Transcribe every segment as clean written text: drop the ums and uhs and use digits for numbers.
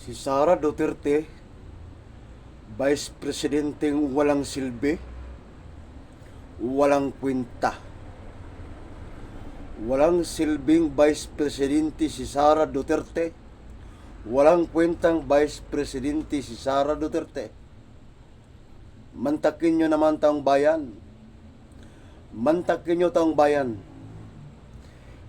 Si Sara Duterte, Vice Presidenteng walang silbi, walang kwenta. Walang silbing Vice Presidente si Sara Duterte, walang kwentang Vice Presidente si Sara Duterte. Mantakin nyo naman taong bayan. Mantakin nyo taong bayan.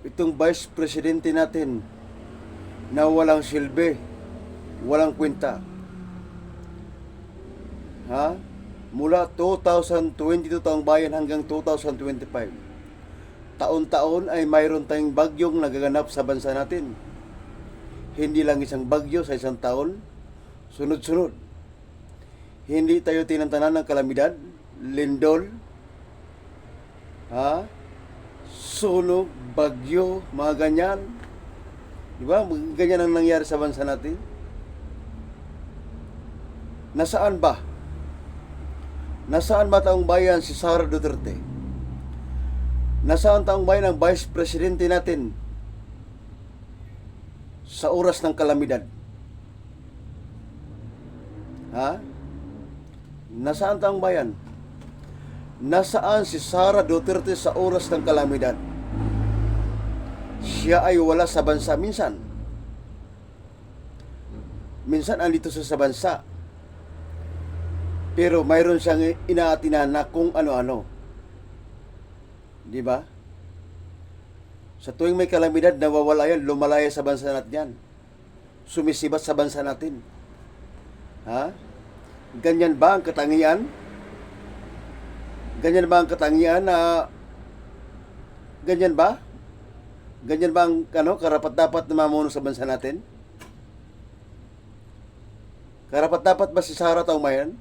Itong Vice Presidente natin na walang silbi, walang kwenta. Ha? Mula 2022 taong bayan hanggang 2025. Taon-taon ay mayroon tayong bagyong nagaganap sa bansa natin. Hindi lang isang bagyo sa isang taon, sunod-sunod. Hindi tayo tinantanan ng kalamidad, lindol, sunog, bagyo, mga ganyan. Di ba? Ganyan ang nangyari sa bansa natin. Nasaan ba? Nasaan ba taong bayan si Sara Duterte? Nasaan taong bayan ang Vice Presidente natin sa oras ng kalamidad? Nasaan taong bayan? Nasaan si Sara Duterte sa oras ng kalamidad? Siya ay wala sa bansa minsan. Minsan andito sa bansa. Pero mayroon siyang inaatinan na kung ano-ano. Di ba? Sa tuwing may kalamidad, nawawala yan, lumalaya sa bansa natin yan. Sumisibat sa bansa natin. Ganyan ba ang katangian? Ganyan ba ang katangian na ganyan ba? Ganyan ba ang karapat-dapat na mamuno sa bansa natin? Karapat-dapat ba si Sara taong bayan?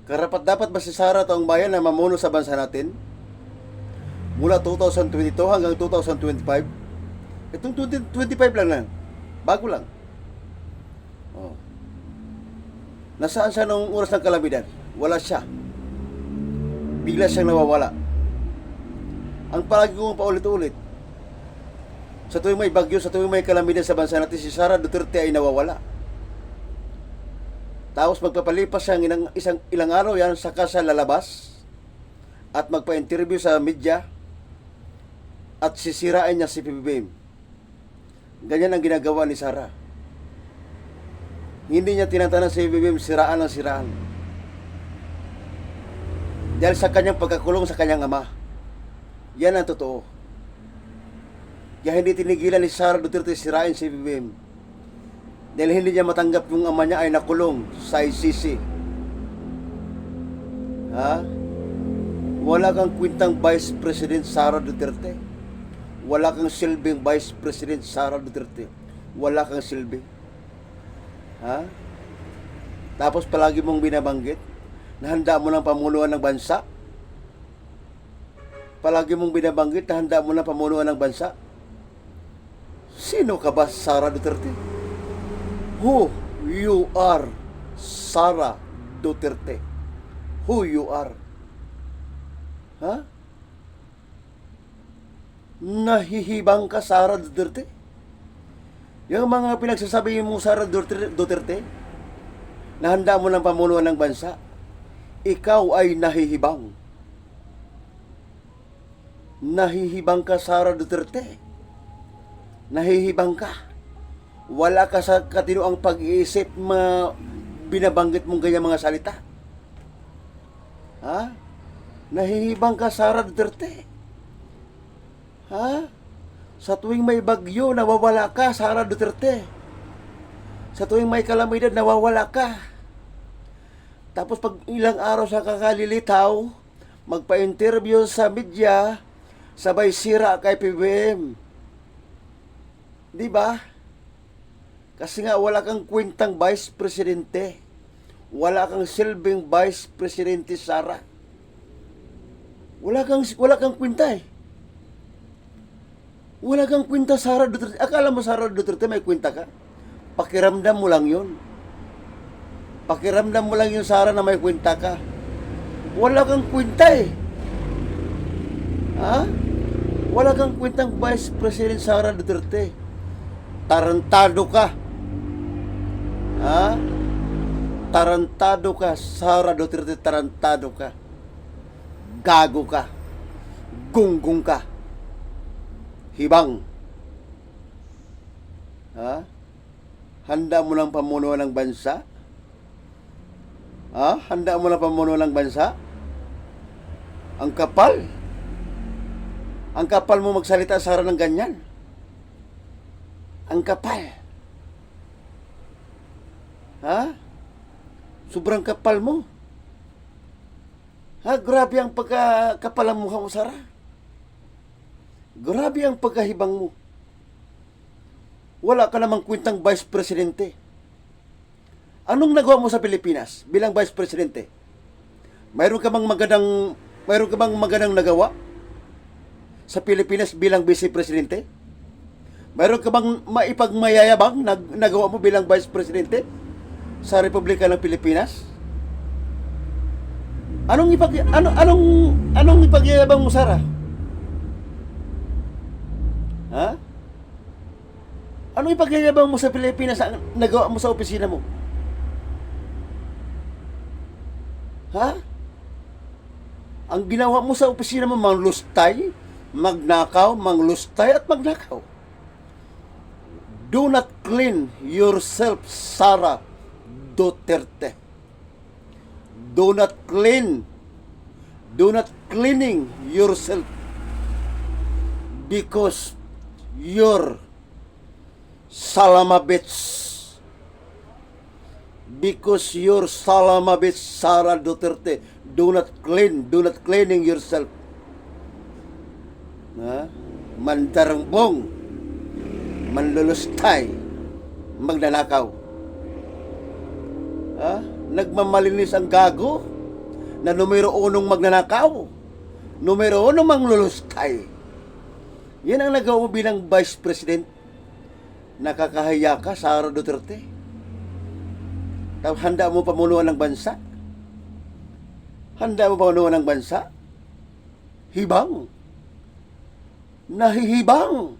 Karapat-dapat ba si Sara taong bayan na mamuno sa bansa natin? Mula 2022 hanggang 2025? Itong 2025 lang. Bago lang. Nasaan siya noong oras ng kalamidad? Wala siya. Bigla siyang nawawala. Ang palagi kong paulit-ulit, sa tuwing may bagyo, sa tuwing may kalamidad sa bansa natin, si Sara Duterte ay nawawala. Tapos magpapalipas siya ng ilang araw yan, saka siya lalabas at magpa-interview sa media at sisirain niya si PBBM. Ganyan ang ginagawa ni Sara. Hindi niya tinatanan si PBBM, siraan ang siraan. Dahil sa kanyang pagkakulong sa kanyang ama. Yan ang totoo. Kaya hindi tinigilan ni Sara Duterte sirain si PBBM. Dahil hindi niya matanggap yung ama niya ay nakulong sa ICC. Wala kang kwintang Vice President Sara Duterte. Wala kang silbing Vice President Sara Duterte. Wala kang silbi. Tapos palagi mong binabanggit na handa mo ng pamunuan ng bansa. Palagi mong binabanggit na handa mo ng pamunuan ng bansa. Sino ka ba, Sara Duterte? Who you are, Sara Duterte? Who you are? Nahihibang ka, Sara Duterte? Yung mga pinagsasabi mo, Sara Duterte, na handa mo ng pamunuan ng bansa, ikaw ay nahihibang. Nahihibang ka, Sara Duterte. Nahihibang ka. Wala ka sa katinoang pag-iisip binabanggit mong ganyan mga salita. Nahihibang ka, Sara Duterte. Sa tuwing may bagyo, nawawala ka, Sara Duterte. Sa tuwing may kalamidad, nawawala ka. Tapos pag ilang araw sa kakalilitaw, magpa-interview sa media, sabay sira kay PBBM. Di ba? Kasi nga wala kang kwentang Vice Presidente. Wala kang silbing Vice Presidente, Sara. Wala kang kwenta eh. Wala kang kwenta, Sara Duterte. Akala mo, Sara Duterte, may kwenta ka? Pakiramdam mo lang yun. Pakiramdam mo lang yun, Sara, na may kwenta ka. Wala kang kwenta eh. Wala kang kwentang Vice President Sara Duterte. Tarantado ka. Ha? Tarantado ka, Sara Duterte, tarantado ka. Gago ka. Gunggong ka. Hibang. Ha? Handa mo ng pamunuan ng bansa? Ha? Handa mo ng pamunuan ng bansa? Ang kapal. Ang kapal mo magsalita, Sara, ng ganyan. Ang kapal. Ha? Sobrang kapal mo. Ha? Grabe ang pagkakapal ang mukha mo, Sara. Grabe ang pagkahibang mo. Wala ka namang kwentang Vice Presidente. Anong nagawa mo sa Pilipinas bilang Vice Presidente? Mayroon ka bang magandang nagawa sa Pilipinas bilang Vice Presidente? Mayroon ka bang maipagmayayabang nagawa mo bilang Vice Presidente sa Republika ng Pilipinas? Anong ipagyayabang mo, Sara? Ha? Anong ipagyayabang mo sa Pilipinas ang nagawa mo sa opisina mo? Ha? Ang ginawa mo sa opisina mo, manglustay, magnakaw, manglustay at magnakaw. Do not clean yourself, Sara Duterte. Do not cleaning yourself because you're Salamabits. Because you're Salamabits, Sara Duterte. Do not cleaning yourself. Ha? Mandarangbong, manlulustay, magnanakaw. Ha? Nagmamalinis ang gago na numero 1 magnanakaw, numero 1 manglulustay. Yan ang nagawa mo bilang Vice President. Nakakahiya ka, Sara Duterte. Tapos handa mo pamunuan ng bansa? Handa mo pamunuan ng bansa? Hibang. Nahihibang.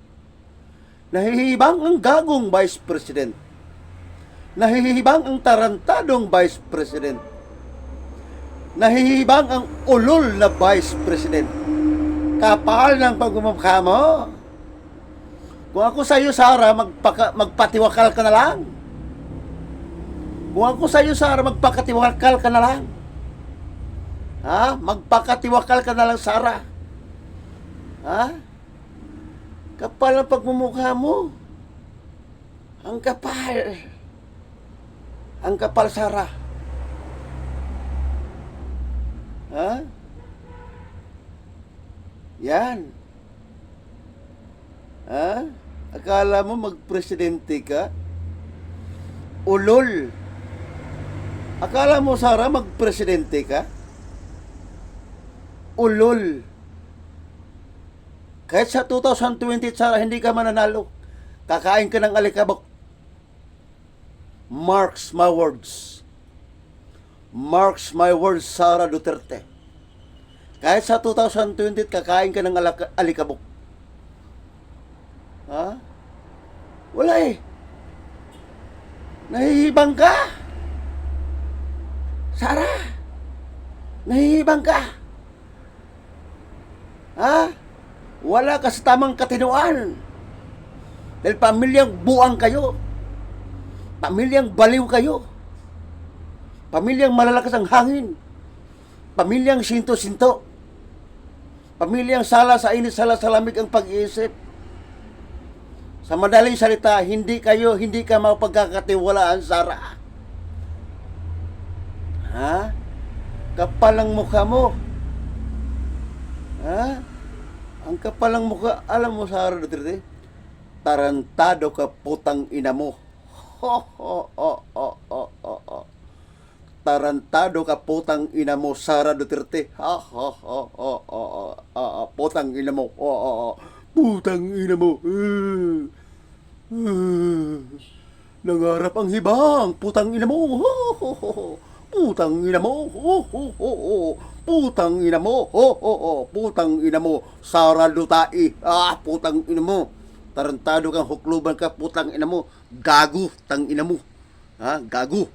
Nahihibang ang gagong Vice President. Nahihibang ang tarantadong Vice President. Nahihibang ang ulol na Vice President. Kapal ng pagmumukha mo. Kung ako sa iyo, Sara, magpatiwakal ka na lang. Kung ako sa iyo, Sara, magpakatiwakal ka na lang. Ha? Magpakatiwakal ka na lang, Sara. Ha? Kapal ang pagmumukha mo. Ang kapal. Ang kapal, Sara. Ha? Yan. Ha? Akala mo magpresidente ka? Ulol. Akala mo, Sara, magpresidente ka? Ulol. Kahit sa 2020, Sara, hindi ka mananalo. Kakain ka ng alikabok. Marks my words. Marks my words, Sara Duterte. Kahit sa 2020, kakain ka ng alikabok. Ha? Wala eh. Nahihibang ka. Sara. Nahihibang ka. Ha? Wala ka sa tamang katinuan. Dahil pamilyang buang kayo. Pamilyang baliw kayo. Pamilyang malalakas ang hangin. Pamilyang sinto-sinto. Pamilyang sala sa init, sala sa lamig ang pag-iisip. Sa madaling salita, hindi ka mapagkakatiwalaan, Sara. Ha? Kapal ang mukha mo. Ha? Ang kapal ang mukha. Alam mo, Sara Duterte, tarantado ka, putang ina mo. Ho, ho, ho, ho, ho, ho, ho. Tarantado ka, putang ina mo, Sara Duterte. Ha, ha, ha, ha, ha, ha, putang ina mo. Ha, ha, ha. Putang ina mo. Nangarap ang hibang. Putang ina mo. Putang ina mo. Putang ina mo. Putang ina mo. Sara Duterte. Putang ina mo. Tarantado kang hukluban ka. Putang ina mo. Gago. Tang ina mo. Ha? Gago.